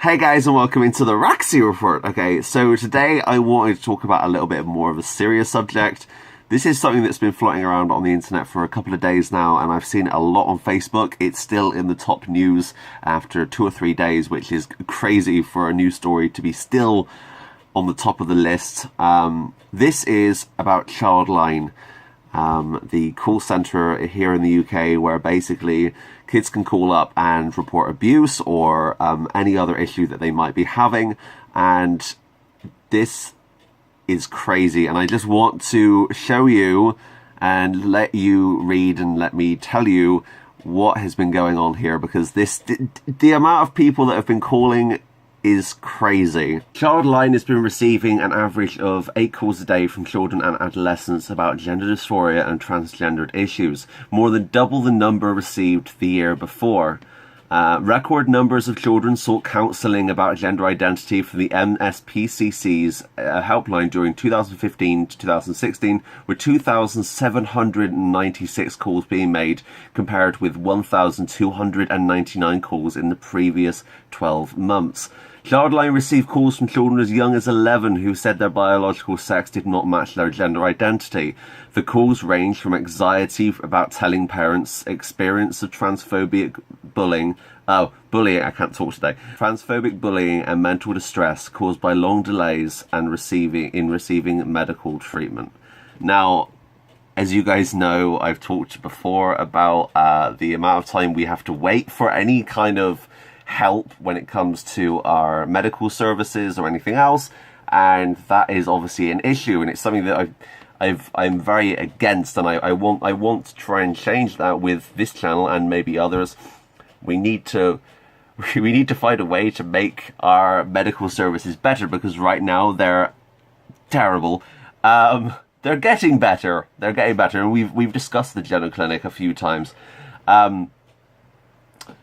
Hey guys, and welcome into the Roxy Report. Okay, so today I wanted to talk about a little bit more of a serious subject. This is something that's been floating around on the internet for a couple of days now, and I've seen it a lot on Facebook. It's still in the top news after 2 or 3 days, which is crazy for a news story to be still on the top of the list. This is about Childline, the call center here in the UK, where basically kids can call up and report abuse or any other issue that they might be having. And this is crazy. And I just want to show you and let you read and let me tell you what has been going on here, because the amount of people that have been calling is crazy. Childline has been receiving an average of 8 calls a day from children and adolescents about gender dysphoria and transgendered issues, more than double the number received the year before. Record numbers of children sought counselling about gender identity from the MSPCC's helpline during 2015 to 2016, with 2,796 calls being made, compared with 1,299 calls in the previous 12 months. Childline received calls from children as young as 11 who said their biological sex did not match their gender identity. The calls range from anxiety about telling parents, experience of transphobic bullying, transphobic bullying and mental distress caused by long delays and receiving medical treatment. Now, as you guys know, I've talked before about the amount of time we have to wait for any kind of help when it comes to our medical services or anything else, and that is obviously an issue, and it's something that I'm very against, and I want to try and change that with this channel and maybe others. We need to find a way to make our medical services better, because right now they're terrible. They're getting better, and we've discussed the Gender Clinic a few times.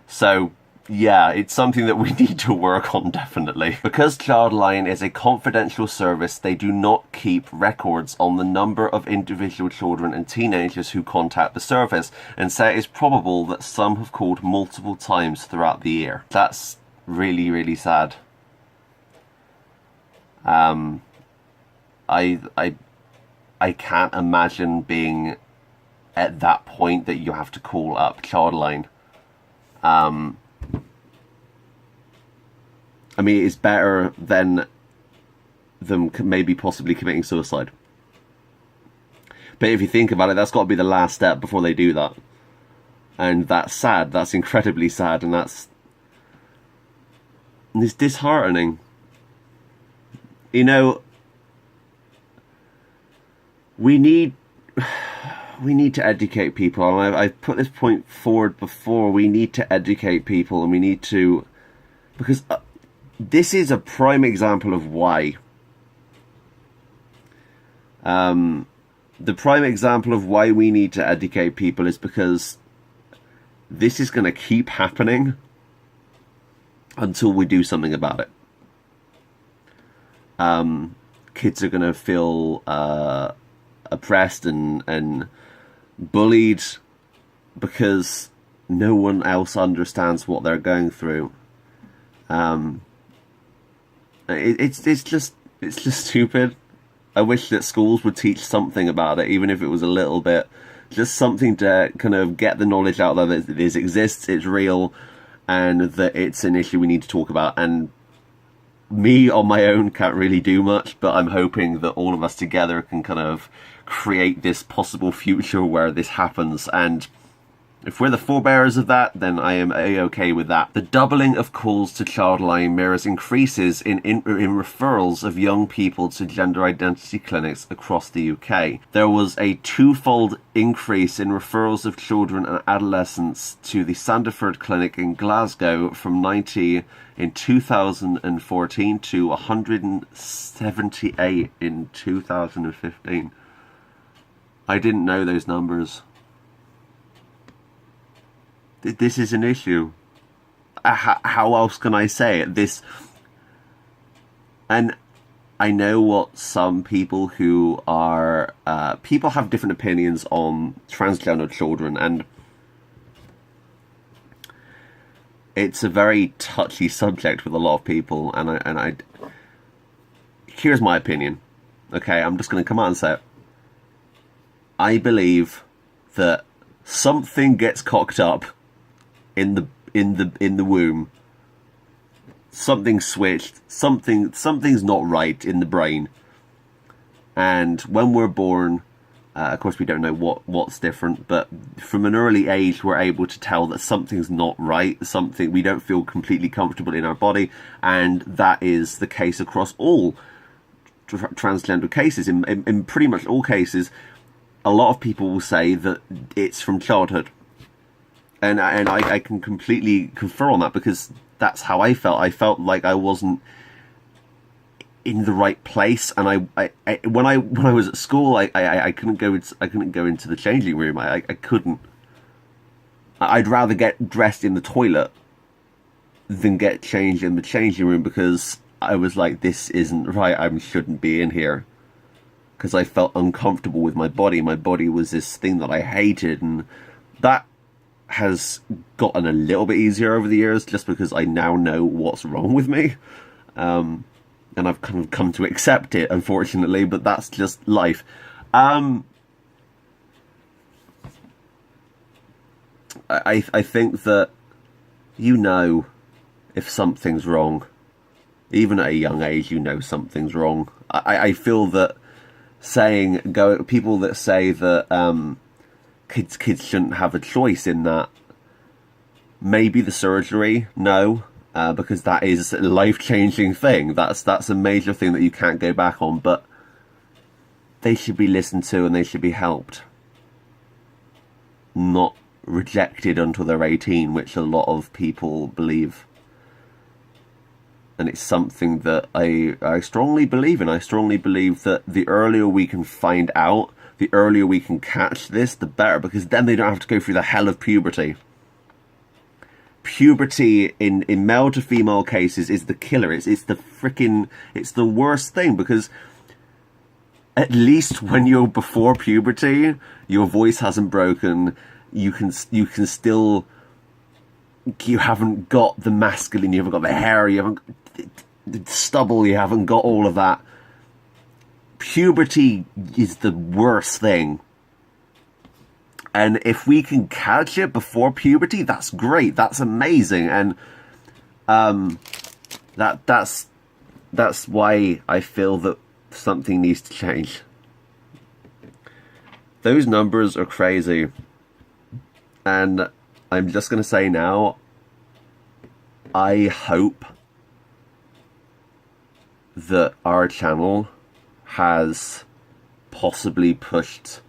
So yeah, it's something that we need to work on, definitely. Because Childline is a confidential service, they do not keep records on the number of individual children and teenagers who contact the service, and say it is probable that some have called multiple times throughout the year. That's really, really sad. I can't imagine being at that point that you have to call up Childline. I mean, it's better than them maybe possibly committing suicide. But if you think about it, that's got to be the last step before they do that. And that's sad. That's incredibly sad. And it's disheartening. You know, we need to educate people. And I've put this point forward before. We need to educate people, and we need to... Because... this is a prime example of why. The prime example of why we need to educate people is because this is going to keep happening until we do something about it. Kids are going to feel oppressed and bullied because no one else understands what they're going through. It's just stupid. I wish that schools would teach something about it, even if it was a little bit, just something to kind of get the knowledge out there that this exists, it's real, and that it's an issue we need to talk about. And me on my own can't really do much, but I'm hoping that all of us together can kind of create this possible future where this happens. And if we're the forebearers of that, then I am A-okay with that. The doubling of calls to Childline mirrors increases in referrals of young people to gender identity clinics across the UK. There was a twofold increase in referrals of children and adolescents to the Sandiford Clinic in Glasgow from 90 in 2014 to 178 in 2015. I didn't know those numbers. This is an issue. How else can I say it? And I know what some people who are... people have different opinions on transgender children, and it's a very touchy subject with a lot of people, and I here's my opinion. Okay, I'm just going to come out and say it. I believe that something gets cocked up in the womb. Something's switched. Something's not right in the brain. And when we're born, of course we don't know what's different, but from an early age we're able to tell that something's not right. Something, we don't feel completely comfortable in our body, and that is the case across all transgender cases. In pretty much all cases, a lot of people will say that it's from childhood, and I can completely confer on that, because that's how I felt. I felt like I wasn't in the right place, and I when I was at school, I couldn't go into the changing room. I couldn't. I'd rather get dressed in the toilet than get changed in the changing room, because I was like, this isn't right. I shouldn't be in here, because I felt uncomfortable with my body. My body was this thing that I hated, and that has gotten a little bit easier over the years, just because I now know what's wrong with me, and I've kind of come to accept it, unfortunately, but that's just life. I think that, you know, if something's wrong, even at a young age, you know something's wrong. I feel that people that say that kids shouldn't have a choice in that, maybe the surgery, no, because that is a life-changing thing. That's a major thing that you can't go back on, but they should be listened to and they should be helped, not rejected until they're 18, which a lot of people believe. And it's something that I strongly believe in. I strongly believe that the earlier we can find out, the earlier we can catch this, the better, because then they don't have to go through the hell of puberty. Puberty in male to female cases is the killer. It's the worst thing, because at least when you're before puberty, your voice hasn't broken. You can still, you haven't got the masculine, you haven't got the hair, you haven't the stubble, you haven't got all of that. Puberty is the worst thing. And if we can catch it before puberty, that's great. That's amazing. And that's why I feel that something needs to change. Those numbers are crazy. And I'm just going to say now, I hope that our channel has possibly pushed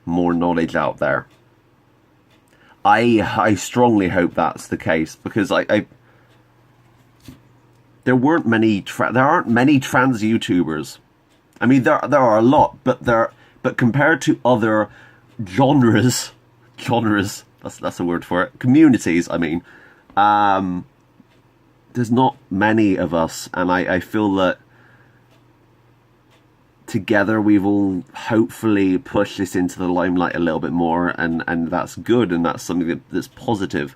more knowledge out there. I strongly hope that's the case, because there aren't many trans YouTubers. I mean, there are a lot, but compared to other genres, that's a word for it, communities, I mean, there's not many of us, and I feel that together we've all hopefully pushed this into the limelight a little bit more, and that's good, and that's something that's positive.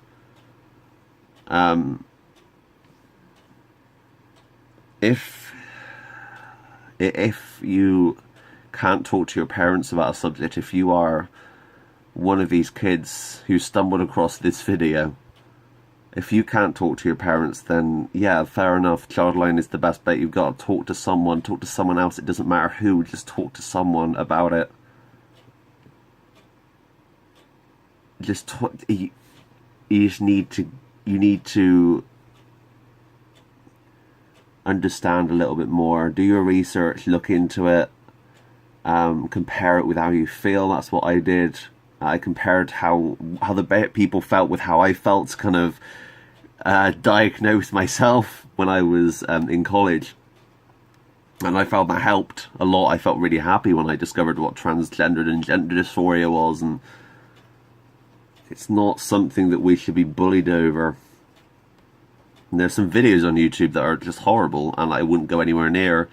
If you can't talk to your parents about a subject, if you are one of these kids who stumbled across this video, if you can't talk to your parents, then yeah, fair enough. Childline is the best bet. You've got to talk to someone else. It doesn't matter who, just talk to someone about it. You just need to understand a little bit more. Do your research, look into it, compare it with how you feel. That's what I did. I compared how the people felt with how I felt, to kind of diagnose myself when I was in college, and I found that helped a lot. I felt really happy when I discovered what transgendered and gender dysphoria was, and it's not something that we should be bullied over. And there's some videos on YouTube that are just horrible, and I wouldn't go anywhere near.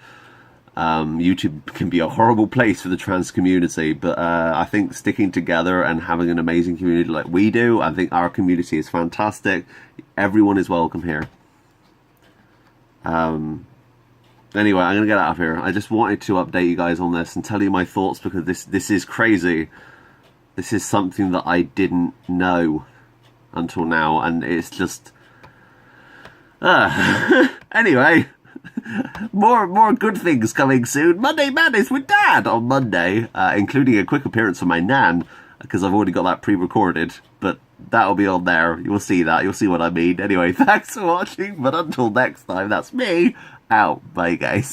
YouTube can be a horrible place for the trans community, but I think sticking together and having an amazing community like we do, I think our community is fantastic. Everyone is welcome here. Anyway, I'm gonna get out of here. I just wanted to update you guys on this and tell you my thoughts, because this is crazy. This is something that I didn't know until now, and it's just anyway, more good things coming soon. Monday Madness with Dad on Monday, including a quick appearance from my nan, because I've already got that pre-recorded, but that'll be on there. You'll see that. You'll see what I mean. Anyway, thanks for watching, but until next time, that's me out. Bye, guys.